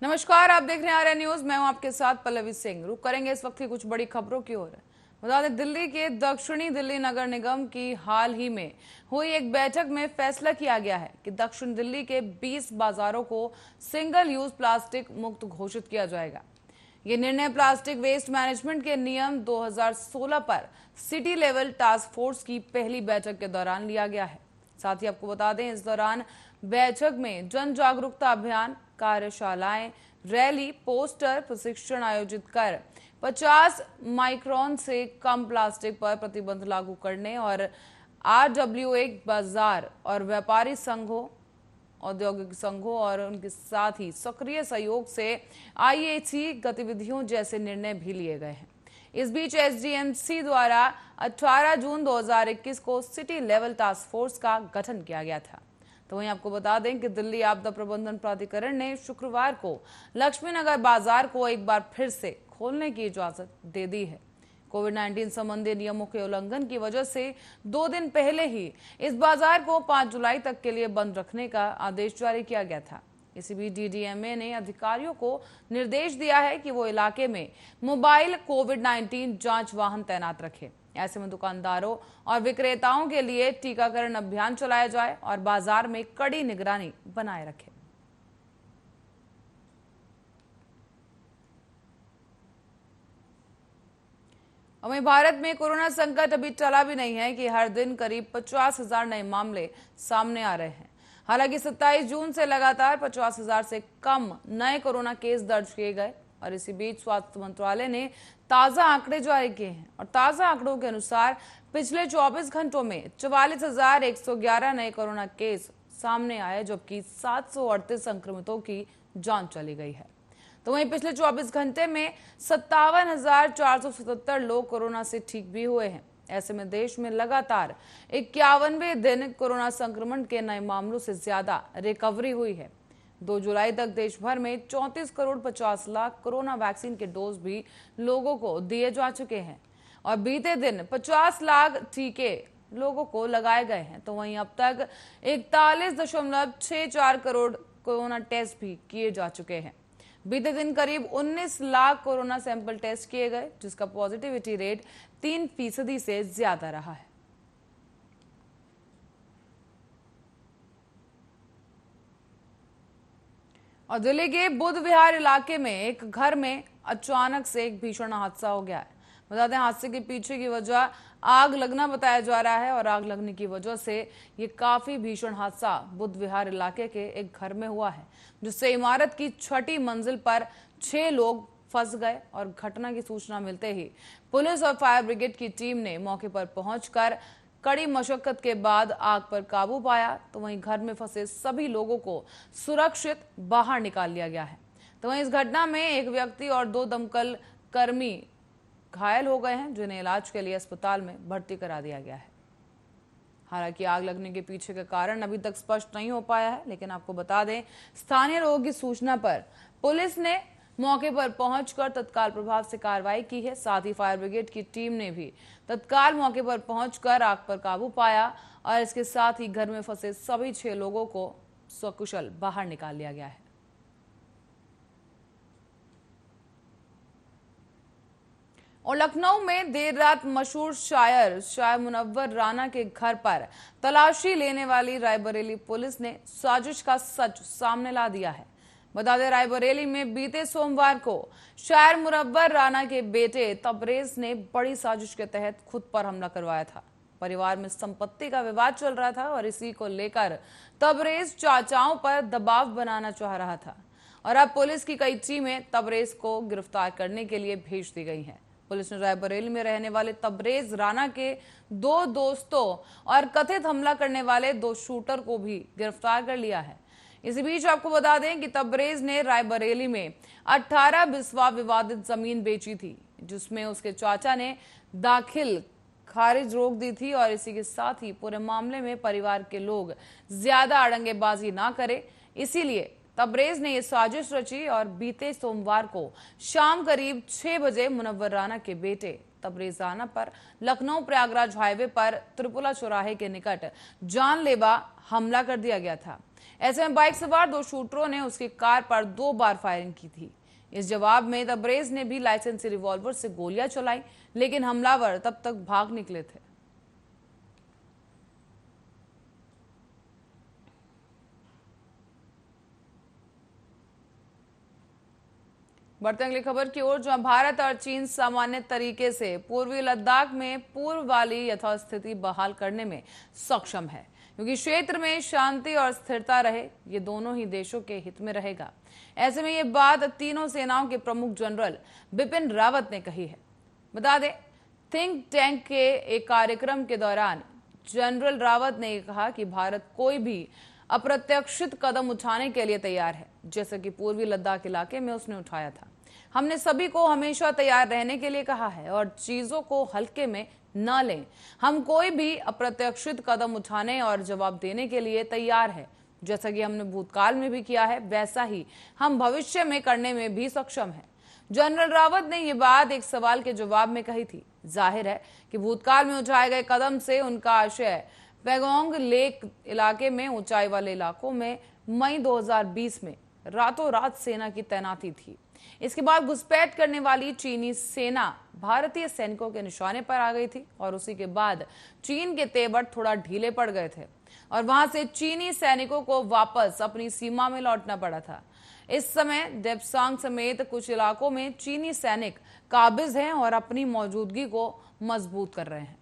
नमस्कार, आप देख रहे हैं आर्या न्यूज। मैं हूं आपके साथ पल्लवी सिंह। रुक करेंगे इस वक्त की कुछ बड़ी खबरों की ओर। बता दें, दिल्ली के दक्षिणी दिल्ली नगर निगम की हाल ही में हुई एक बैठक में फैसला किया गया है कि दक्षिण दिल्ली के 20 बाजारों को सिंगल यूज प्लास्टिक मुक्त घोषित किया जाएगा। ये निर्णय प्लास्टिक वेस्ट मैनेजमेंट के नियम 2016 पर सिटी लेवल टास्क फोर्स की पहली बैठक के दौरान लिया गया है। साथ ही आपको बता दें, इस दौरान बैठक में जन जागरूकता अभियान, कार्यशालाएं, रैली, पोस्टर, प्रशिक्षण आयोजित कर 50 माइक्रोन से कम प्लास्टिक पर प्रतिबंध लागू करने और RWA बाजार और व्यापारी संघों, औद्योगिक संघों और उनके साथ ही सक्रिय सहयोग से IAC गतिविधियों जैसे निर्णय भी लिए गए हैं। इस बीच SDMC द्वारा 18 जून 2021 को सिटी लेवल टास्क फोर्स का गठन किया गया था। तो वहीं आपको बता दें कि दिल्ली आपदा प्रबंधन प्राधिकरण ने शुक्रवार को लक्ष्मी नगर बाजार को एक बार फिर से खोलने की इजाजत दे दी है। कोविड-19 संबंधी नियमों के उल्लंघन की वजह से 2 दिन पहले ही इस बाजार को 5 जुलाई तक के लिए बंद रखने का आदेश जारी किया गया था। इसी बीच DDMA ने अधिकारियों को निर्देश दिया है कि वो इलाके में मोबाइल कोविड-19 जांच वाहन तैनात रखें। ऐसे में दुकानदारों और विक्रेताओं के लिए टीकाकरण अभियान चलाया जाए और बाजार में कड़ी निगरानी बनाए रखें। वहीं भारत में कोरोना संकट अभी टला भी नहीं है कि हर दिन करीब 50,000 नए मामले सामने आ रहे हैं। हालांकि 27 जून से लगातार 50,000 से कम नए कोरोना केस दर्ज किए गए और इसी बीच स्वास्थ्य मंत्रालय ने ताजा आंकड़े जारी किए हैं और ताजा आंकड़ों के अनुसार पिछले 24 घंटों में 44,111 नए कोरोना केस सामने आए, जबकि 738 संक्रमितों की जान चली गई है। तो वहीं पिछले 24 घंटे में 57,477 लोग कोरोना से ठीक भी हुए हैं। ऐसे में देश में लगातार 51वें दिन कोरोना संक्रमण के नए मामलों से ज्यादा रिकवरी हुई है। 2 जुलाई तक देश भर में 34 करोड़ 50 लाख कोरोना वैक्सीन के डोज भी लोगों को दिए जा चुके हैं और बीते दिन 50 लाख टीके लोगों को लगाए गए हैं। तो वहीं अब तक 41.64 करोड़ कोरोना टेस्ट भी किए जा चुके हैं। बीते दिन करीब 19 लाख कोरोना सैंपल टेस्ट किए गए, जिसका पॉजिटिविटी रेट 3% से ज्यादा रहा है। और दिल्ली के बुद्ध विहार इलाके में एक घर में अचानक से एक भीषण हादसा हो गया है। बता दें, हादसे के पीछे की वजह आग लगना बताया जा रहा है और आग लगने की वजह से ये काफी भीषण हादसा बुद्ध विहार इलाके के एक घर में हुआ है, जिससे इमारत की 6ठी मंजिल पर 6 लोग फंस गए और घटना की सूचना मिलते ही पुलिस और फायर ब्रिगेड की टीम ने मौके पर पहुंचकर कड़ी मशक्कत के बाद आग पर काबू पाया। तो वहीं घर में फंसे सभी लोगों को सुरक्षित बाहर निकाल लिया गया है। तो वहीं इस घटना में एक व्यक्ति और 2 दमकल कर्मी घायल हो गए हैं, जिन्हें इलाज के लिए अस्पताल में भर्ती करा दिया गया है। हालांकि आग लगने के पीछे का कारण अभी तक स्पष्ट नहीं हो पाया है, लेकिन आपको बता दें, स्थानीय लोगों की सूचना पर पुलिस ने मौके पर पहुंचकर तत्काल प्रभाव से कार्रवाई की है। साथ ही फायर ब्रिगेड की टीम ने भी तत्काल मौके पर पहुंचकर आग पर काबू पाया और इसके साथ ही घर में फंसे सभी 6 लोगों को सकुशल बाहर निकाल लिया गया है। और लखनऊ में देर रात मशहूर शायर मुनव्वर राना के घर पर तलाशी लेने वाली रायबरेली पुलिस ने साजिश का सच सामने ला दिया है। बता दें, रायबरेली में बीते सोमवार को शायर मुनव्वर राना के बेटे तबरेज ने बड़ी साजिश के तहत खुद पर हमला करवाया था। परिवार में संपत्ति का विवाद चल रहा था और इसी को लेकर तबरेज चाचाओं पर दबाव बनाना चाह रहा था और अब पुलिस की कई टीमें तबरेज को गिरफ्तार करने के लिए भेज दी गई हैं। पुलिस ने रायबरेली में रहने वाले तबरेज राना के 2 दोस्तों और कथित हमला करने वाले 2 शूटर को भी गिरफ्तार कर लिया है। इसी बीच आपको बता दें कि तबरेज ने रायबरेली में 18 बिस्वा विवादित जमीन बेची थी, जिसमें उसके चाचा ने दाखिल खारिज रोक दी थी और इसी के साथ ही पूरे मामले में परिवार के लोग ज्यादा अड़ंगेबाजी ना करें, इसीलिए तबरेज ने यह साजिश रची और बीते सोमवार को शाम करीब 6 बजे मुनव्वर राना के बेटे तबरेज राना पर लखनऊ प्रयागराज हाईवे पर त्रिपुला चौराहे के निकट जानलेवा हमला कर दिया गया था। ऐसे में बाइक सवार 2 शूटरों ने उसकी कार पर 2 बार फायरिंग की थी। इस जवाब में तबरेज ने भी लाइसेंसी रिवॉल्वर से गोलियां चलाई, लेकिन हमलावर तब तक भाग निकले थे। बढ़ते अगली खबर की ओर, जहां भारत और चीन सामान्य तरीके से पूर्वी लद्दाख में पूर्व वाली यथास्थिति बहाल करने में सक्षम है, क्योंकि क्षेत्र में शांति और स्थिरता रहे, ये दोनों ही देशों के हित में रहेगा। ऐसे में ये बात तीनों सेनाओं के प्रमुख जनरल बिपिन रावत ने कही है। बता दें, थिंक टैंक के एक कार्यक्रम के दौरान जनरल रावत ने कहा कि भारत कोई भी अप्रत्याशित कदम उठाने के लिए तैयार है, जैसे कि पूर्वी लद्दाख इलाके में उसने उठाया था। हमने सभी को हमेशा तैयार रहने के लिए कहा है और चीजों को हल्के में न लें। हम कोई भी अप्रत्याशित कदम उठाने और जवाब देने के लिए तैयार है। जैसा कि हमने भूतकाल में भी किया है, वैसा ही हम भविष्य में करने में भी सक्षम है। जनरल रावत ने यह बात एक सवाल के जवाब में कही थी। जाहिर है कि भूतकाल में उठाए गए कदम से उनका आशय पैगोंग लेक इलाके में ऊंचाई वाले इलाकों में मई 2020 में रातों रात सेना की तैनाती थी। इसके बाद घुसपैठ करने वाली चीनी सेना भारतीय सैनिकों के निशाने पर आ गई थी और उसी के बाद चीन के तेवर थोड़ा ढीले पड़ गए थे और वहां से चीनी सैनिकों को वापस अपनी सीमा में लौटना पड़ा था। इस समय डेप्सांग समेत कुछ इलाकों में चीनी सैनिक काबिज हैं और अपनी मौजूदगी को मजबूत कर रहे हैं।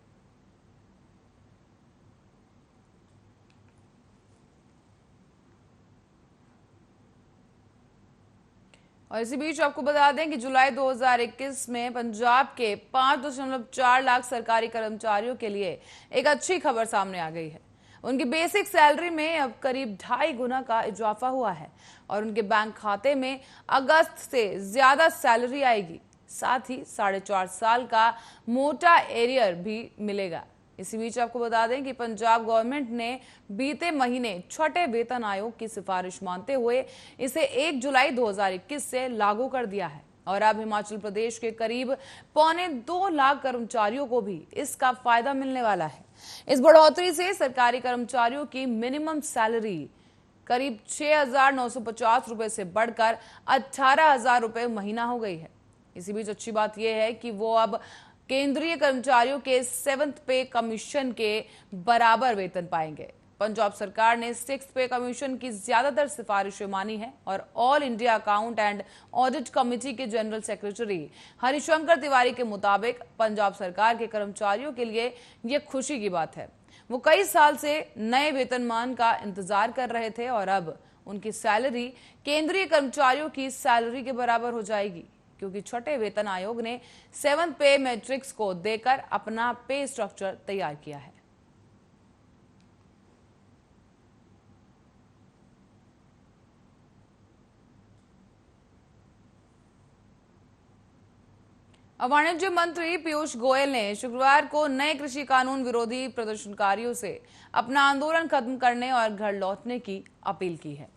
और इसी बीच आपको बता दें कि जुलाई 2021 में पंजाब के 5.4 लाख सरकारी कर्मचारियों के लिए एक अच्छी खबर सामने आ गई है। उनकी बेसिक सैलरी में अब करीब 2.5 गुना का इजाफा हुआ है और उनके बैंक खाते में अगस्त से ज्यादा सैलरी आएगी। साथ ही 4.5 साल का मोटा एरियर भी मिलेगा। इसी बीच आपको बता दें कि पंजाब गवर्नमेंट ने बीते महीने छठे वेतन आयोग की सिफारिश मानते हुए इसे 1 जुलाई 2021 से लागू कर दिया है और अब हिमाचल प्रदेश के करीब 1.25 लाख कर्मचारियों को भी इसका फायदा मिलने वाला है। इस बढ़ोतरी से सरकारी कर्मचारियों की मिनिमम सैलरी करीब 6,950 रुपए से बढ़कर 18,000 रुपए महीना हो गई है। इसी बीच अच्छी बात यह है कि वो अब केंद्रीय कर्मचारियों के 7th पे कमीशन के बराबर वेतन पाएंगे। पंजाब सरकार ने 6th पे कमीशन की ज्यादातर सिफारिशें मानी है और all India account and audit committee के जनरल सेक्रेटरी हरिशंकर तिवारी के मुताबिक पंजाब सरकार के कर्मचारियों के लिए यह खुशी की बात है। वो कई साल से नए वेतनमान का इंतजार कर रहे थे और अब उनकी सैलरी केंद्रीय कर्मचारियों की सैलरी के बराबर हो जाएगी, क्योंकि छठे वेतन आयोग ने 7th पे मैट्रिक्स को देकर अपना पे स्ट्रक्चर तैयार किया है। वाणिज्य मंत्री पीयूष गोयल ने शुक्रवार को नए कृषि कानून विरोधी प्रदर्शनकारियों से अपना आंदोलन खत्म करने और घर लौटने की अपील की है।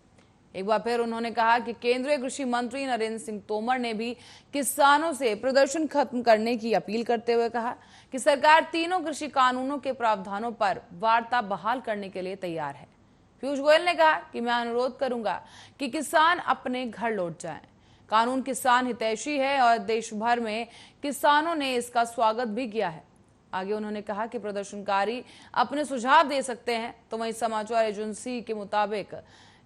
एक बार फिर उन्होंने कहा कि केंद्रीय कृषि मंत्री नरेंद्र सिंह तोमर ने भी किसानों से प्रदर्शन खत्म करने की अपील करते हुए कहा कि सरकार तीनों कृषि कानूनों के प्रावधानों पर वार्ता बहाल करने के लिए तैयार है। पीयूष गोयल ने कहा कि मैं अनुरोध करूंगा कि किसान अपने घर लौट जाएं। कानून किसान हितैषी है और देश भर में किसानों ने इसका स्वागत भी किया है। आगे उन्होंने कहा कि प्रदर्शनकारी अपने सुझाव दे सकते हैं। तो वहीं समाचार एजेंसी के मुताबिक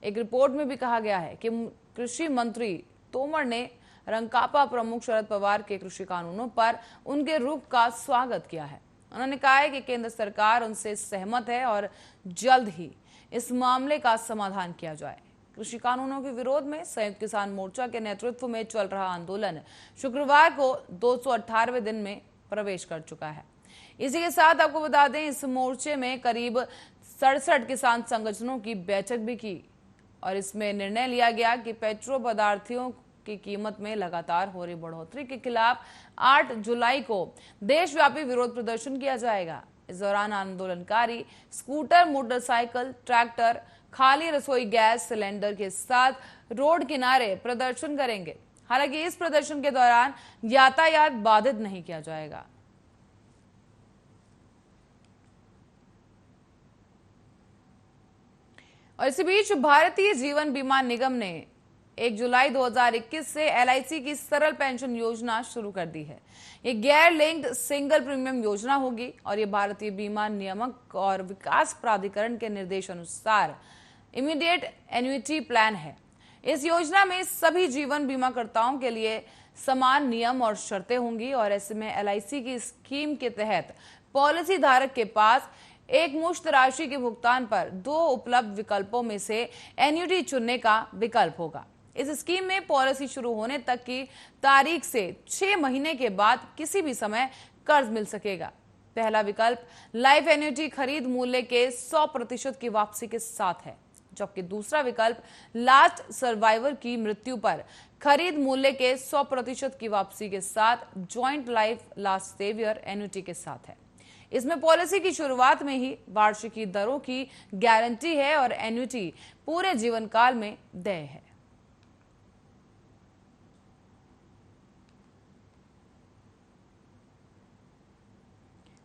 एक रिपोर्ट में भी कहा गया है कि कृषि मंत्री तोमर ने रंकापा प्रमुख शरद पवार के कृषि कानूनों पर उनके रुख का स्वागत किया है। उन्होंने कहा है कि केंद्र सरकार उनसे सहमत है और जल्द ही इस मामले का समाधान किया जाए। कृषि कानूनों के विरोध में संयुक्त किसान मोर्चा के नेतृत्व में चल रहा आंदोलन शुक्रवार को 218वें दिन में प्रवेश कर चुका है। इसी के साथ आपको बता दें, इस मोर्चे में करीब 67 किसान संगठनों की बैठक भी की और इसमें निर्णय लिया गया कि पेट्रो पदार्थों की कीमत में लगातार हो रही बढ़ोतरी के खिलाफ 8 जुलाई को देशव्यापी विरोध प्रदर्शन किया जाएगा। इस दौरान आंदोलनकारी स्कूटर, मोटरसाइकिल, ट्रैक्टर, खाली रसोई गैस सिलेंडर के साथ रोड किनारे प्रदर्शन करेंगे। हालांकि इस प्रदर्शन के दौरान यातायात बाधित नहीं किया जाएगा। और इसी बीच भारतीय जीवन बीमा निगम ने 1 जुलाई 2021 से LIC की सरल पेंशन योजना शुरू कर दी है। ये गैर लिंक्ड सिंगल प्रीमियम योजना होगी और ये भारतीय बीमा नियामक और विकास प्राधिकरण के निर्देशानुसार इमीडिएट एन्युटी प्लान है। इस योजना में सभी जीवन बीमाकर्ताओं के लिए समान नियम और शर्तें होंगी और ऐसे में LIC की स्कीम के तहत पॉलिसी धारक के पास एक मुश्त राशि के भुगतान पर 2 उपलब्ध विकल्पों में से एन्युटी चुनने का विकल्प होगा। इस स्कीम में पॉलिसी शुरू होने तक की तारीख से 6 महीने के बाद किसी भी समय कर्ज मिल सकेगा। पहला विकल्प लाइफ एन्युटी खरीद मूल्य के 100% की वापसी के साथ है, जबकि दूसरा विकल्प लास्ट सर्वाइवर की मृत्यु पर खरीद मूल्य के 100% की वापसी के साथ joint life last survivor annuity के साथ है। इसमें पॉलिसी की शुरुआत में ही वार्षिकी दरों की गारंटी है और एन्युटी पूरे जीवन काल में देय है।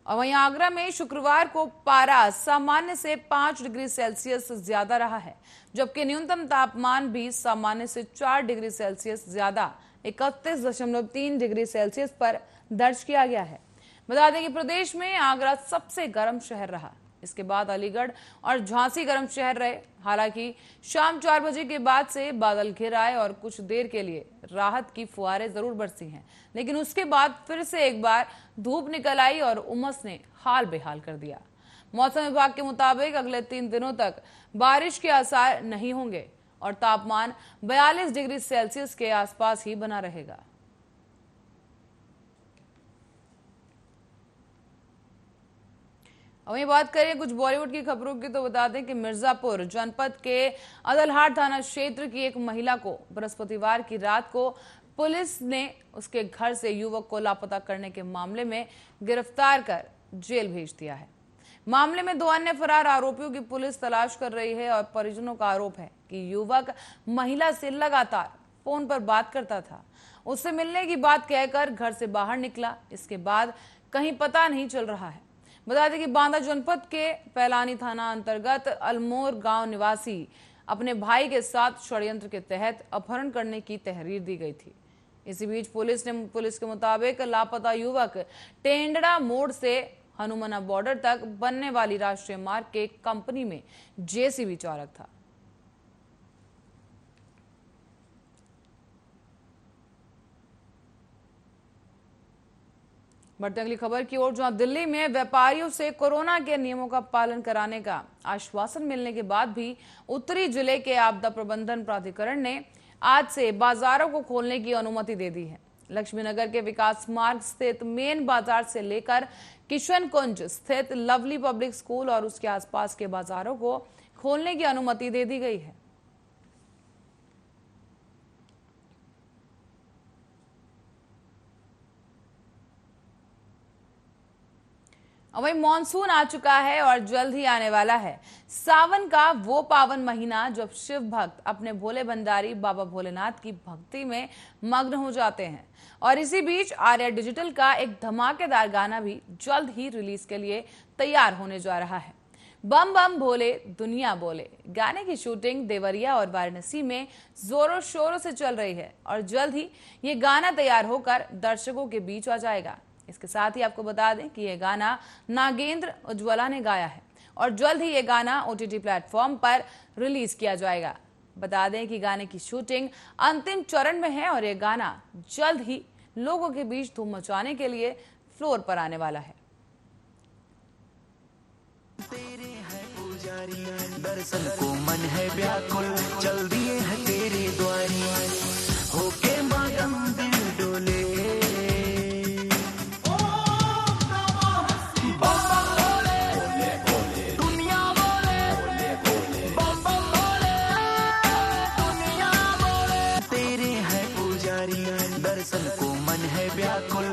और वहीं आगरा में शुक्रवार को पारा सामान्य से 5 डिग्री सेल्सियस ज्यादा रहा है, जबकि न्यूनतम तापमान भी सामान्य से 4 डिग्री सेल्सियस ज्यादा 31.3 डिग्री सेल्सियस पर दर्ज किया गया है। बता दें कि प्रदेश में आगरा सबसे गर्म शहर रहा। इसके बाद अलीगढ़ और झांसी गर्म शहर रहे। हालांकि शाम 4 बजे के बाद से बादल घिर आए और कुछ देर के लिए राहत की फुहारें जरूर बरसी हैं, लेकिन उसके बाद फिर से एक बार धूप निकल आई और उमस ने हाल बेहाल कर दिया। मौसम विभाग के मुताबिक अगले 3 दिनों तक बारिश के आसार नहीं होंगे और तापमान 42 डिग्री सेल्सियस के आसपास ही बना रहेगा। वहीं बात करें कुछ बॉलीवुड की खबरों की तो बता दें कि मिर्जापुर जनपद के अदलहाट थाना क्षेत्र की एक महिला को बृहस्पतिवार की रात को पुलिस ने उसके घर से युवक को लापता करने के मामले में गिरफ्तार कर जेल भेज दिया है। मामले में 2 अन्य फरार आरोपियों की पुलिस तलाश कर रही है और परिजनों का आरोप है कि युवक महिला से लगातार फोन पर बात करता था। उससे मिलने की बात कहकर घर से बाहर निकला। इसके बाद कहीं पता नहीं चल रहा है। बता दें कि बांदा जनपद के पैलानी थाना अंतर्गत अलमोर गांव निवासी अपने भाई के साथ षड्यंत्र के तहत अपहरण करने की तहरीर दी गई थी। इसी बीच पुलिस के मुताबिक लापता युवक टेंडड़ा मोड़ से हनुमाना बॉर्डर तक बनने वाली राष्ट्रीय मार्ग के कंपनी में जेसीबी चालक था। बढ़ते अगली खबर की ओर, जहां दिल्ली में व्यापारियों से कोरोना के नियमों का पालन कराने का आश्वासन मिलने के बाद भी उत्तरी जिले के आपदा प्रबंधन प्राधिकरण ने आज से बाजारों को खोलने की अनुमति दे दी है। लक्ष्मीनगर के विकास मार्ग स्थित मेन बाजार से लेकर किशन कुंज स्थित लवली पब्लिक स्कूल और उसके आसपास के बाजारों को खोलने की अनुमति दे दी गई है। वहीं मॉनसून आ चुका है और जल्द ही आने वाला है सावन का वो पावन महीना जब शिव भक्त अपने भोले भंडारी बाबा भोलेनाथ की भक्ति में मग्न हो जाते हैं। और इसी बीच आर्या डिजिटल का एक धमाकेदार गाना भी जल्द ही रिलीज के लिए तैयार होने जा रहा है। बम बम भोले दुनिया बोले गाने की शूटिंग देवरिया और वाराणसी में जोरों शोरों से चल रही है और जल्द ही ये गाना तैयार होकर दर्शकों के बीच आ जाएगा। इसके साथ ही आपको बता दें कि यह गाना नागेंद्र उज्ज्वला ने गाया है और जल्द ही यह गाना OTT प्लेटफॉर्म पर रिलीज किया जाएगा। बता दें कि गाने की शूटिंग अंतिम चरण में है और यह गाना जल्द ही लोगों के बीच धूम मचाने के लिए फ्लोर पर आने वाला है। तेरे है पुजारी दर्शन को मन है व्याकुल चल दिए है तेरे द्वारी होके मगन दिल डोले दर्शन को मन है व्याकुल